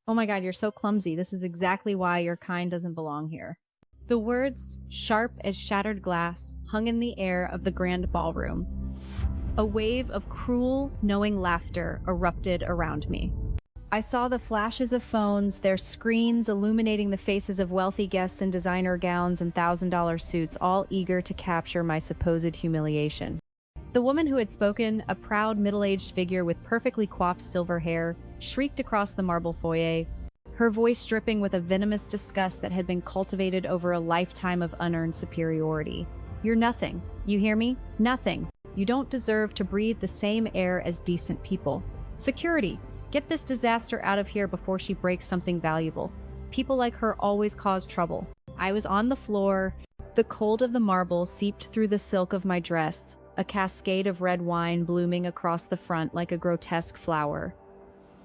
Oh my god, you're so clumsy. This is exactly why your kind doesn't belong here. The words, sharp as shattered glass, hung in the air of the grand ballroom. A wave of cruel, knowing laughter erupted around me. I saw the flashes of phones, their screens illuminating the faces of wealthy guests in designer gowns and $1,000 suits, all eager to capture my supposed humiliation. The woman who had spoken, a proud middle-aged figure with perfectly coiffed silver hair, shrieked across the marble foyer, her voice dripping with a venomous disgust that had been cultivated over a lifetime of unearned superiority. You're nothing. You hear me? Nothing. You don't deserve to breathe the same air as decent people. Security! Get this disaster out of here before she breaks something valuable. People like her always cause trouble. I was on the floor. The cold of the marble seeped through the silk of my dress, a cascade of red wine blooming across the front like a grotesque flower.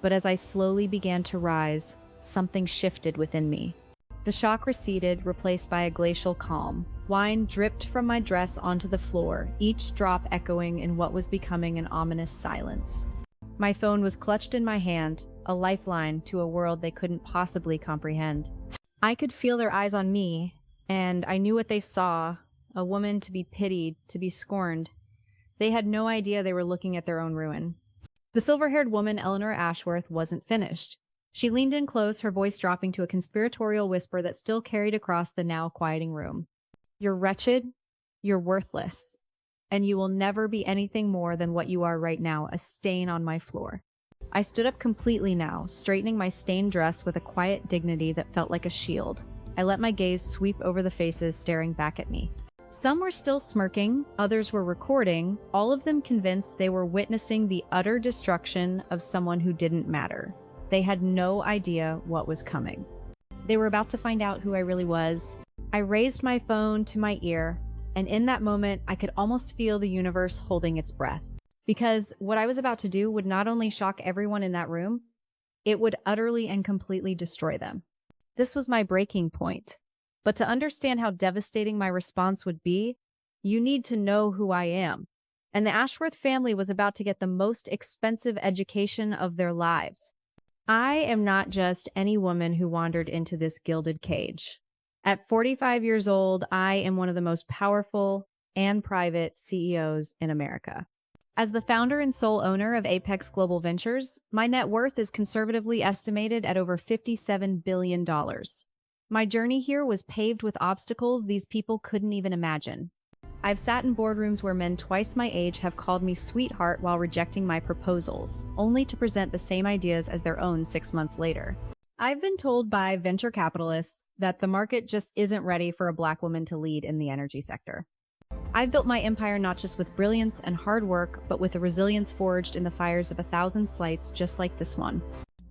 But as I slowly began to rise, something shifted within me. The shock receded, replaced by a glacial calm. Wine dripped from my dress onto the floor, each drop echoing in what was becoming an ominous silence. My phone was clutched in my hand, a lifeline to a world they couldn't possibly comprehend. I could feel their eyes on me, and I knew what they saw, a woman to be pitied, to be scorned. They had no idea they were looking at their own ruin. The silver-haired woman, Eleanor Ashworth, wasn't finished. She leaned in close, her voice dropping to a conspiratorial whisper that still carried across the now quieting room. You're wretched, you're worthless, and you will never be anything more than what you are right now, a stain on my floor. I stood up completely now, straightening my stained dress with a quiet dignity that felt like a shield. I let my gaze sweep over the faces staring back at me. Some were still smirking, others were recording, all of them convinced they were witnessing the utter destruction of someone who didn't matter. They had no idea what was coming. They were about to find out who I really was. I raised my phone to my ear, and in that moment, I could almost feel the universe holding its breath. Because what I was about to do would not only shock everyone in that room, it would utterly and completely destroy them. This was my breaking point. But to understand how devastating my response would be, you need to know who I am. And the Ashworth family was about to get the most expensive education of their lives. I am not just any woman who wandered into this gilded cage. At 45 years old, I am one of the most powerful and private CEOs in America. As the founder and sole owner of Apex Global Ventures, my net worth is conservatively estimated at over $57 billion. My journey here was paved with obstacles these people couldn't even imagine. I've sat in boardrooms where men twice my age have called me sweetheart while rejecting my proposals, only to present the same ideas as their own 6 months later. I've been told by venture capitalists that the market just isn't ready for a black woman to lead in the energy sector. I've built my empire not just with brilliance and hard work, but with a resilience forged in the fires of 1,000 slights just like this one.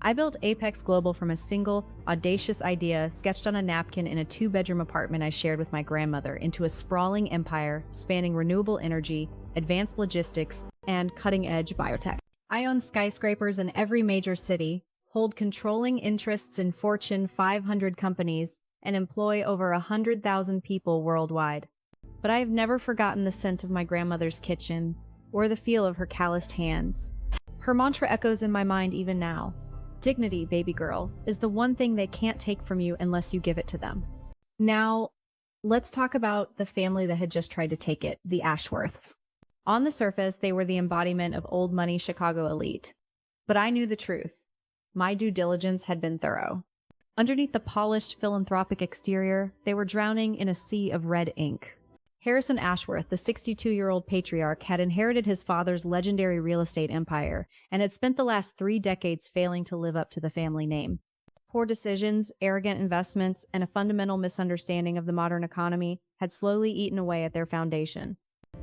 I built Apex Global from a single, audacious idea sketched on a napkin in a 2-bedroom apartment I shared with my grandmother into a sprawling empire spanning renewable energy, advanced logistics, and cutting-edge biotech. I own skyscrapers in every major city, hold controlling interests in Fortune 500 companies, and employ over 100,000 people worldwide. But I have never forgotten the scent of my grandmother's kitchen, or the feel of her calloused hands. Her mantra echoes in my mind even now. Dignity, baby girl, is the one thing they can't take from you unless you give it to them. Now, let's talk about the family that had just tried to take it, the Ashworths. On the surface, they were the embodiment of old money Chicago elite. But I knew the truth. My due diligence had been thorough. Underneath the polished, philanthropic exterior, they were drowning in a sea of red ink. Harrison Ashworth, the 62-year-old patriarch, had inherited his father's legendary real estate empire and had spent the last 3 decades failing to live up to the family name. Poor decisions, arrogant investments, and a fundamental misunderstanding of the modern economy had slowly eaten away at their foundation.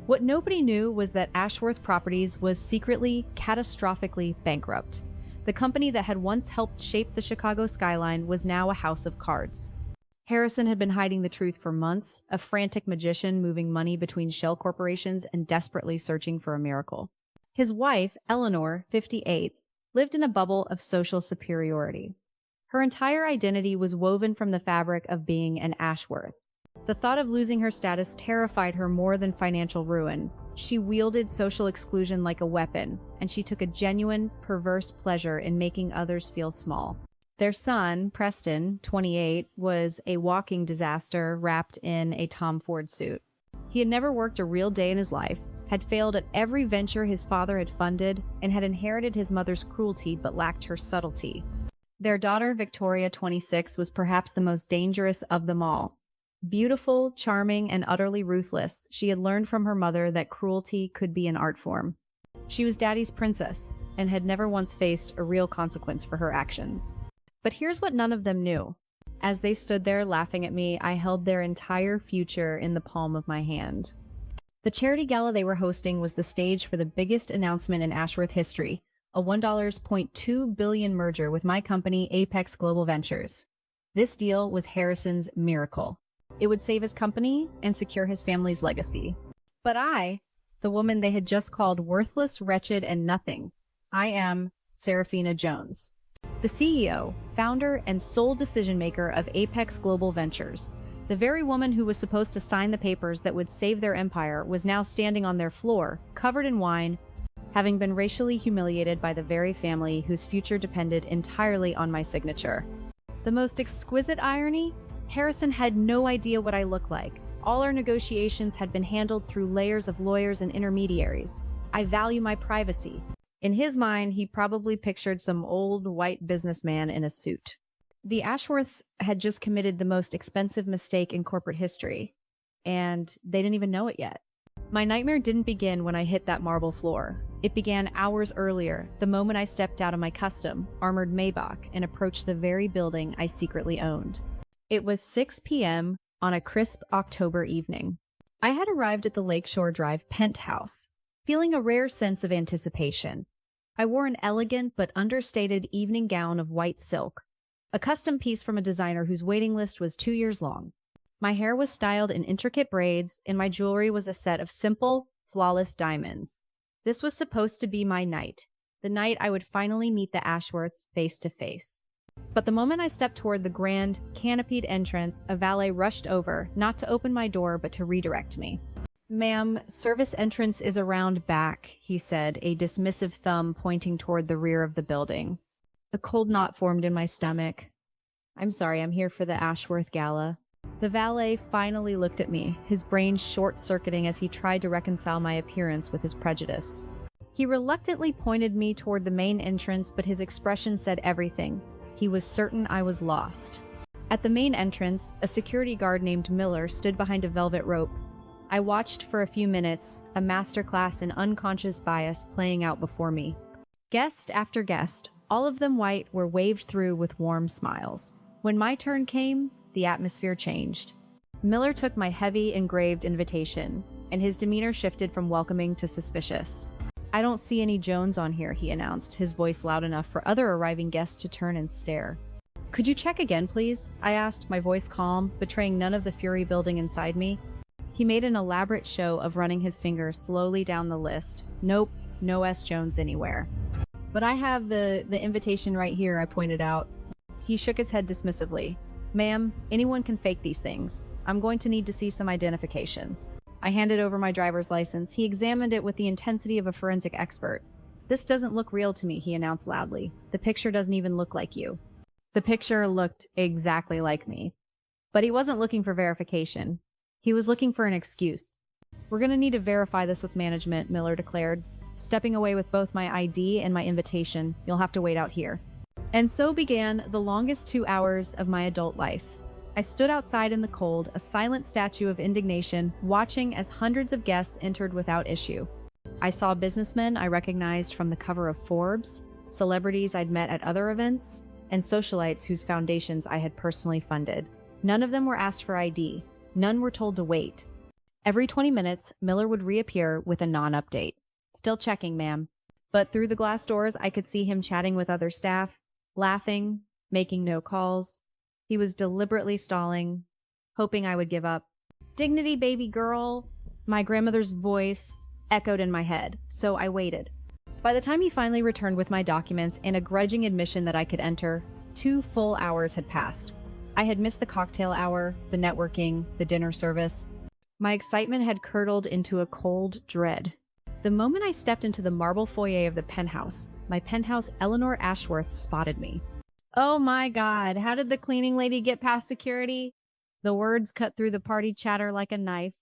What nobody knew was that Ashworth Properties was secretly, catastrophically bankrupt. The company that had once helped shape the Chicago skyline was now a house of cards. Harrison had been hiding the truth for months, a frantic magician moving money between shell corporations and desperately searching for a miracle. His wife, Eleanor, 58, lived in a bubble of social superiority. Her entire identity was woven from the fabric of being an Ashworth. The thought of losing her status terrified her more than financial ruin. She wielded social exclusion like a weapon, and she took a genuine, perverse pleasure in making others feel small. Their son, Preston, 28, was a walking disaster wrapped in a Tom Ford suit. He had never worked a real day in his life, had failed at every venture his father had funded, and had inherited his mother's cruelty but lacked her subtlety. Their daughter, Victoria, 26, was perhaps the most dangerous of them all. Beautiful, charming, and utterly ruthless, she had learned from her mother that cruelty could be an art form. She was Daddy's princess, and had never once faced a real consequence for her actions. But here's what none of them knew. As they stood there laughing at me, I held their entire future in the palm of my hand. The charity gala they were hosting was the stage for the biggest announcement in Ashworth history, a $1.2 billion merger with my company, Apex Global Ventures. This deal was Harrison's miracle. It would save his company and secure his family's legacy. But I, the woman they had just called worthless, wretched, and nothing, I am Serafina Jones, the CEO, founder, and sole decision-maker of Apex Global Ventures. The very woman who was supposed to sign the papers that would save their empire was now standing on their floor, covered in wine, having been racially humiliated by the very family whose future depended entirely on my signature. The most exquisite irony? Harrison had no idea what I looked like. All our negotiations had been handled through layers of lawyers and intermediaries. I value my privacy. In his mind, he probably pictured some old white businessman in a suit. The Ashworths had just committed the most expensive mistake in corporate history, and they didn't even know it yet. My nightmare didn't begin when I hit that marble floor. It began hours earlier, the moment I stepped out of my custom, armored Maybach and approached the very building I secretly owned. It was 6 p.m. on a crisp October evening. I had arrived at the Lakeshore Drive penthouse, feeling a rare sense of anticipation. I wore an elegant but understated evening gown of white silk, a custom piece from a designer whose waiting list was 2 years long. My hair was styled in intricate braids, and my jewelry was a set of simple, flawless diamonds. This was supposed to be my night, the night I would finally meet the Ashworths face to face. But the moment I stepped toward the grand, canopied entrance, a valet rushed over, not to open my door, but to redirect me. "Ma'am, service entrance is around back," he said, a dismissive thumb pointing toward the rear of the building. A cold knot formed in my stomach. "I'm sorry, I'm here for the Ashworth Gala." The valet finally looked at me, his brain short-circuiting as he tried to reconcile my appearance with his prejudice. He reluctantly pointed me toward the main entrance, but his expression said everything. He was certain I was lost. At the main entrance, a security guard named Miller stood behind a velvet rope. I watched for a few minutes, a masterclass in unconscious bias playing out before me. Guest after guest, all of them white, were waved through with warm smiles. When my turn came, the atmosphere changed. Miller took my heavy, engraved invitation, and his demeanor shifted from welcoming to suspicious. "I don't see any Jones on here," he announced, his voice loud enough for other arriving guests to turn and stare. "Could you check again, please?" I asked, my voice calm, betraying none of the fury building inside me. He made an elaborate show of running his finger slowly down the list. "Nope, no S. Jones anywhere." "But I have the invitation right here," I pointed out. He shook his head dismissively. "Ma'am, anyone can fake these things. I'm going to need to see some identification." I handed over my driver's license. He examined it with the intensity of a forensic expert. "This doesn't look real to me," he announced loudly. "The picture doesn't even look like you." The picture looked exactly like me. But he wasn't looking for verification. He was looking for an excuse. "We're going to need to verify this with management," Miller declared. "Stepping away with both my ID and my invitation. You'll have to wait out here." And so began the longest 2 hours of my adult life. I stood outside in the cold, a silent statue of indignation, watching as hundreds of guests entered without issue. I saw businessmen I recognized from the cover of Forbes, celebrities I'd met at other events, and socialites whose foundations I had personally funded. None of them were asked for ID. None were told to wait. Every 20 minutes, Miller would reappear with a non-update. "Still checking, ma'am." But through the glass doors, I could see him chatting with other staff, laughing, making no calls. He was deliberately stalling, hoping I would give up. "Dignity, baby girl," my grandmother's voice echoed in my head, so I waited. By the time he finally returned with my documents and a grudging admission that I could enter, 2 full hours had passed. I had missed the cocktail hour, the networking, the dinner service. My excitement had curdled into a cold dread. The moment I stepped into the marble foyer of the penthouse, my penthouse Eleanor Ashworth spotted me. Oh my God, how did the cleaning lady get past security? The words cut through the party chatter like a knife.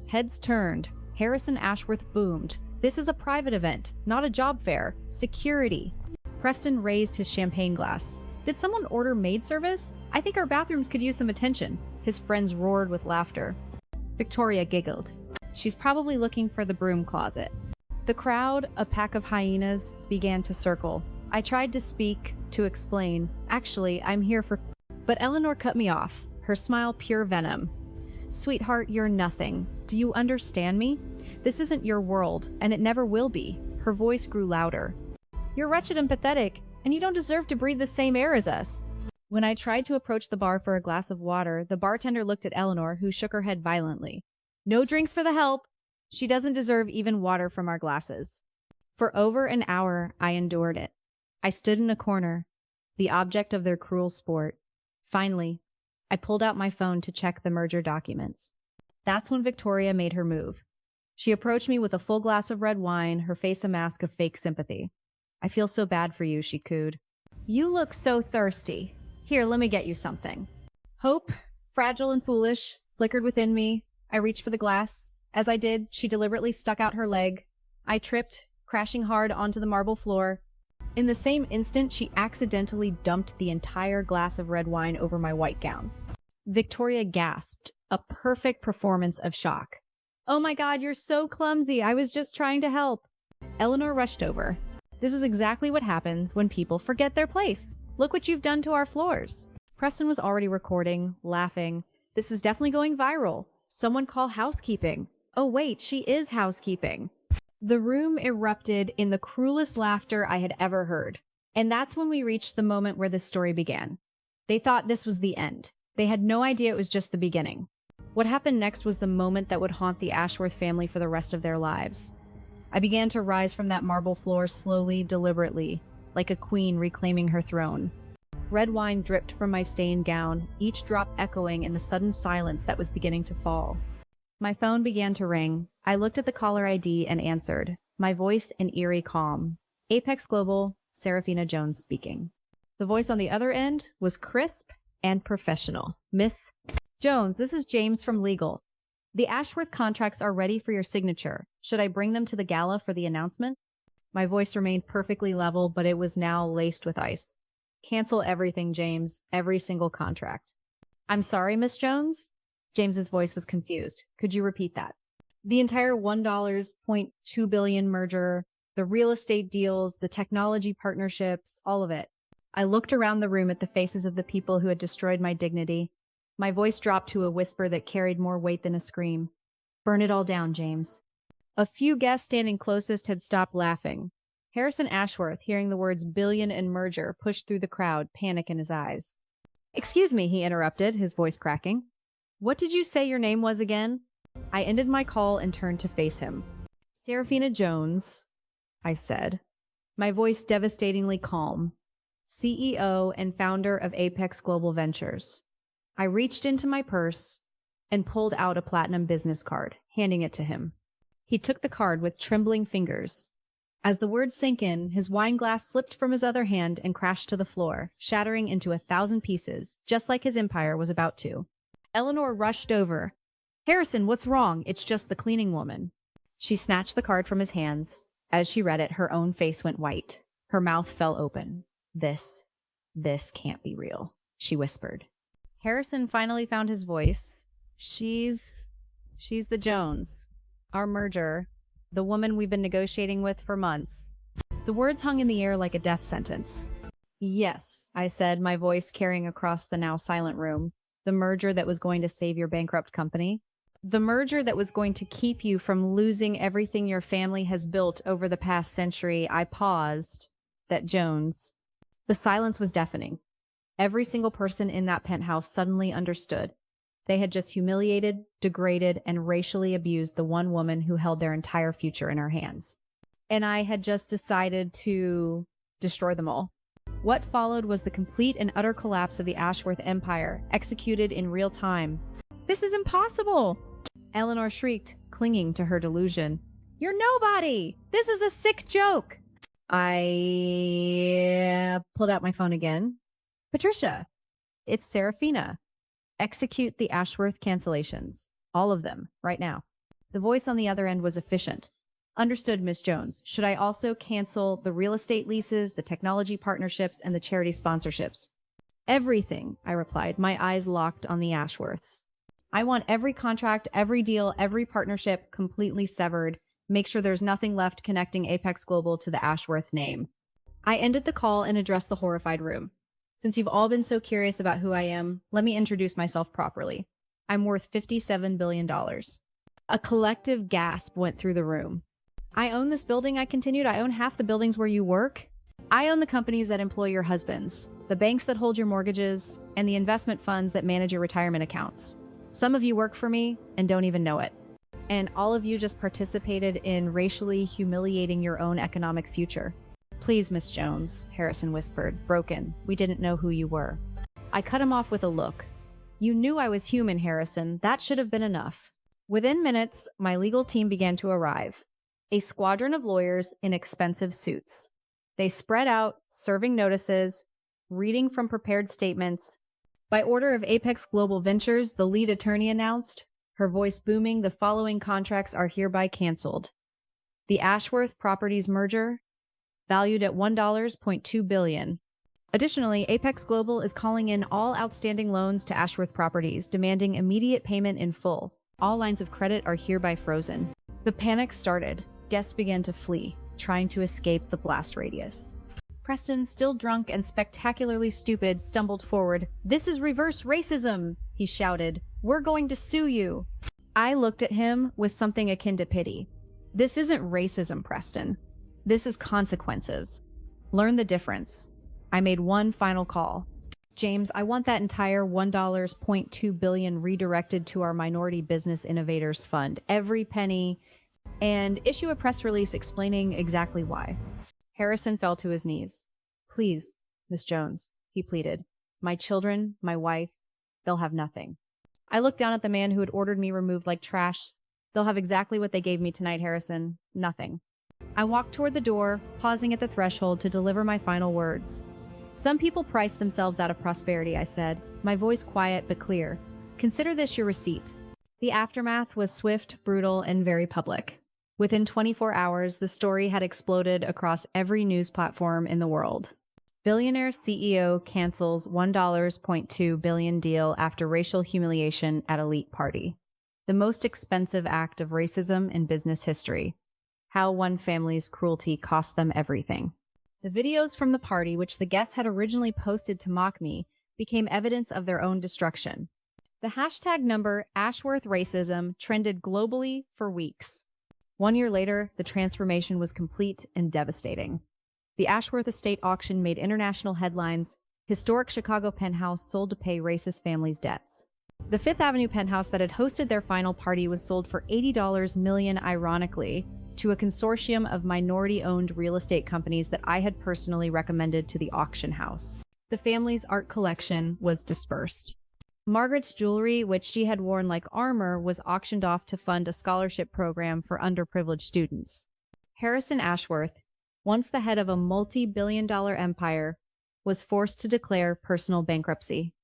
Heads turned. Harrison Ashworth boomed. This is a private event, not a job fair. Security. Preston raised his champagne glass. Did someone order maid service? I think our bathrooms could use some attention. His friends roared with laughter. Victoria giggled. She's probably looking for the broom closet. The crowd, a pack of hyenas, began to circle. I tried to speak, to explain. Actually, I'm here for... But Eleanor cut me off, her smile pure venom. Sweetheart, you're nothing. Do you understand me? This isn't your world, and it never will be. Her voice grew louder. You're wretched and pathetic, and you don't deserve to breathe the same air as us. When I tried to approach the bar for a glass of water, the bartender looked at Eleanor, who shook her head violently. No drinks for the help. She doesn't deserve even water from our glasses. For over an hour, I endured it. I stood in a corner, the object of their cruel sport. Finally, I pulled out my phone to check the merger documents. That's when Victoria made her move. She approached me with a full glass of red wine, her face a mask of fake sympathy. I feel so bad for you, she cooed. You look so thirsty. Here, let me get you something. Hope, fragile and foolish, flickered within me. I reached for the glass. As I did, she deliberately stuck out her leg. I tripped, crashing hard onto the marble floor. In the same instant, she accidentally dumped the entire glass of red wine over my white gown. Victoria gasped, a perfect performance of shock. Oh my God, you're so clumsy. I was just trying to help. Eleanor rushed over. This is exactly what happens when people forget their place. Look what you've done to our floors. Preston was already recording, laughing. This is definitely going viral. Someone call housekeeping. Oh wait, she is housekeeping. The room erupted in the cruelest laughter I had ever heard. And that's when we reached the moment where this story began. They thought this was the end. They had no idea it was just the beginning. What happened next was the moment that would haunt the Ashworth family for the rest of their lives. I began to rise from that marble floor slowly, deliberately, like a queen reclaiming her throne. Red wine dripped from my stained gown, each drop echoing in the sudden silence that was beginning to fall. My phone began to ring. I looked at the caller ID and answered, my voice an eerie calm. Apex Global, Serafina Jones speaking. The voice on the other end was crisp and professional. Miss Jones, this is James from Legal. The Ashworth contracts are ready for your signature. Should I bring them to the gala for the announcement? My voice remained perfectly level, but it was now laced with ice. Cancel everything, James. Every single contract. I'm sorry, Miss Jones? James's voice was confused. Could you repeat that? The entire $1.2 billion merger, the real estate deals, the technology partnerships, all of it. I looked around the room at the faces of the people who had destroyed my dignity. My voice dropped to a whisper that carried more weight than a scream. Burn it all down, James. A few guests standing closest had stopped laughing. Harrison Ashworth, hearing the words billion and merger, pushed through the crowd, panic in his eyes. Excuse me, he interrupted, his voice cracking. What did you say your name was again? I ended my call and turned to face him. Serafina Jones, I said, my voice devastatingly calm. CEO and founder of Apex Global Ventures. I reached into my purse and pulled out a platinum business card, handing it to him. He took the card with trembling fingers. As the words sank in, his wine glass slipped from his other hand and crashed to the floor, shattering into 1,000 pieces, just like his empire was about to. Eleanor rushed over. Harrison, what's wrong? It's just the cleaning woman. She snatched the card from his hands. As she read it, her own face went white. Her mouth fell open. This can't be real, she whispered. Harrison finally found his voice. She's the Jones. Our merger. The woman we've been negotiating with for months. The words hung in the air like a death sentence. Yes, I said, my voice carrying across the now silent room. The merger that was going to save your bankrupt company. The merger that was going to keep you from losing everything your family has built over the past century. I paused. That Jones. The silence was deafening. Every single person in that penthouse suddenly understood. They had just humiliated, degraded, and racially abused the one woman who held their entire future in her hands. And I had just decided to destroy them all. What followed was the complete and utter collapse of the Ashworth Empire, executed in real time. This is impossible! Eleanor shrieked, clinging to her delusion. You're nobody! This is a sick joke! I pulled out my phone again. Patricia, it's Serafina. Execute the Ashworth cancellations. All of them, right now. The voice on the other end was efficient. Understood, Miss Jones. Should I also cancel the real estate leases, the technology partnerships, and the charity sponsorships? Everything, I replied, my eyes locked on the Ashworths. I want every contract, every deal, every partnership completely severed. Make sure there's nothing left connecting Apex Global to the Ashworth name. I ended the call and addressed the horrified room. Since you've all been so curious about who I am, let me introduce myself properly. I'm worth $57 billion. A collective gasp went through the room. I own this building, I continued. I own half the buildings where you work. I own the companies that employ your husbands, the banks that hold your mortgages, and the investment funds that manage your retirement accounts. Some of you work for me and don't even know it. And all of you just participated in racially humiliating your own economic future. Please, Miss Jones, Harrison whispered, broken. We didn't know who you were. I cut him off with a look. You knew I was human, Harrison. That should have been enough. Within minutes, my legal team began to arrive. A squadron of lawyers in expensive suits. They spread out, serving notices, reading from prepared statements. By order of Apex Global Ventures, the lead attorney announced, her voice booming, the following contracts are hereby canceled. The Ashworth Properties merger, valued at $1.2 billion. Additionally, Apex Global is calling in all outstanding loans to Ashworth Properties, demanding immediate payment in full. All lines of credit are hereby frozen. The panic started. Guests began to flee, trying to escape the blast radius. Preston, still drunk and spectacularly stupid, stumbled forward. This is reverse racism, he shouted. We're going to sue you. I looked at him with something akin to pity. This isn't racism, Preston. This is consequences. Learn the difference. I made one final call. James, I want that entire $1.2 billion redirected to our Minority Business Innovators Fund. Every penny. And issue a press release explaining exactly why. Harrison fell to his knees. Please, Miss Jones, he pleaded. My children, my wife, they'll have nothing. I looked down at the man who had ordered me removed like trash. They'll have exactly what they gave me tonight, Harrison. Nothing. I walked toward the door, pausing at the threshold to deliver my final words. Some people price themselves out of prosperity, I said, my voice quiet but clear. Consider this your receipt. The aftermath was swift, brutal, and very public. Within 24 hours, the story had exploded across every news platform in the world. Billionaire CEO cancels $1.2 billion deal after racial humiliation at elite party. The most expensive act of racism in business history. How one family's cruelty cost them everything. The videos from the party, which the guests had originally posted to mock me, became evidence of their own destruction. The hashtag number Ashworth Racism trended globally for weeks. 1 year later, the transformation was complete and devastating. The Ashworth estate auction made international headlines. Historic Chicago penthouse sold to pay racist families' debts. The Fifth Avenue penthouse that had hosted their final party was sold for $80 million, ironically, to a consortium of minority-owned real estate companies that I had personally recommended to the auction house. The family's art collection was dispersed. Margaret's jewelry, which she had worn like armor, was auctioned off to fund a scholarship program for underprivileged students. Harrison Ashworth, once the head of a multi-billion-dollar empire, was forced to declare personal bankruptcy.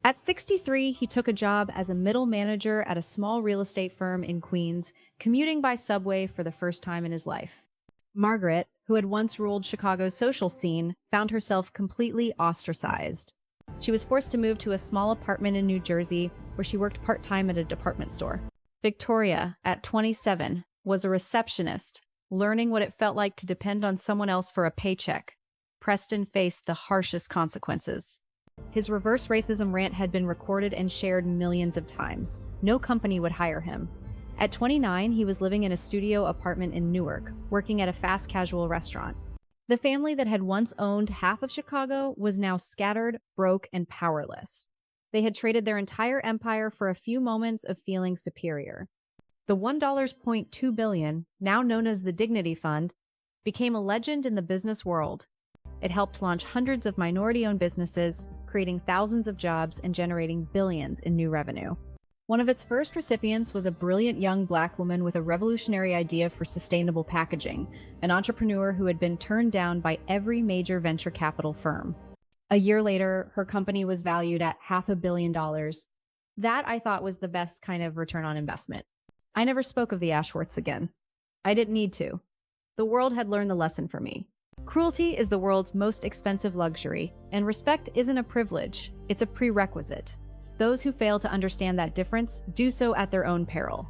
At 63, he took a job as a middle manager at a small real estate firm in Queens, commuting by subway for the first time in his life. Margaret, who had once ruled Chicago's social scene, found herself completely ostracized. She was forced to move to a small apartment in New Jersey, where she worked part-time at a department store. Victoria, at 27, was a receptionist, learning what it felt like to depend on someone else for a paycheck. Preston faced the harshest consequences. His reverse racism rant had been recorded and shared millions of times. No company would hire him. At 29, he was living in a studio apartment in Newark, working at a fast casual restaurant. The family that had once owned half of Chicago was now scattered, broke, and powerless. They had traded their entire empire for a few moments of feeling superior. The $1.2 billion, now known as the Dignity Fund, became a legend in the business world. It helped launch hundreds of minority-owned businesses, creating thousands of jobs and generating billions in new revenue. One of its first recipients was a brilliant young Black woman with a revolutionary idea for sustainable packaging, an entrepreneur who had been turned down by every major venture capital firm. A year later, her company was valued at $500 million. That I thought was the best kind of return on investment. I never spoke of the Ashworths again. I didn't need to. The world had learned the lesson for me. Cruelty is the world's most expensive luxury, and respect isn't a privilege, it's a prerequisite. Those who fail to understand that difference do so at their own peril.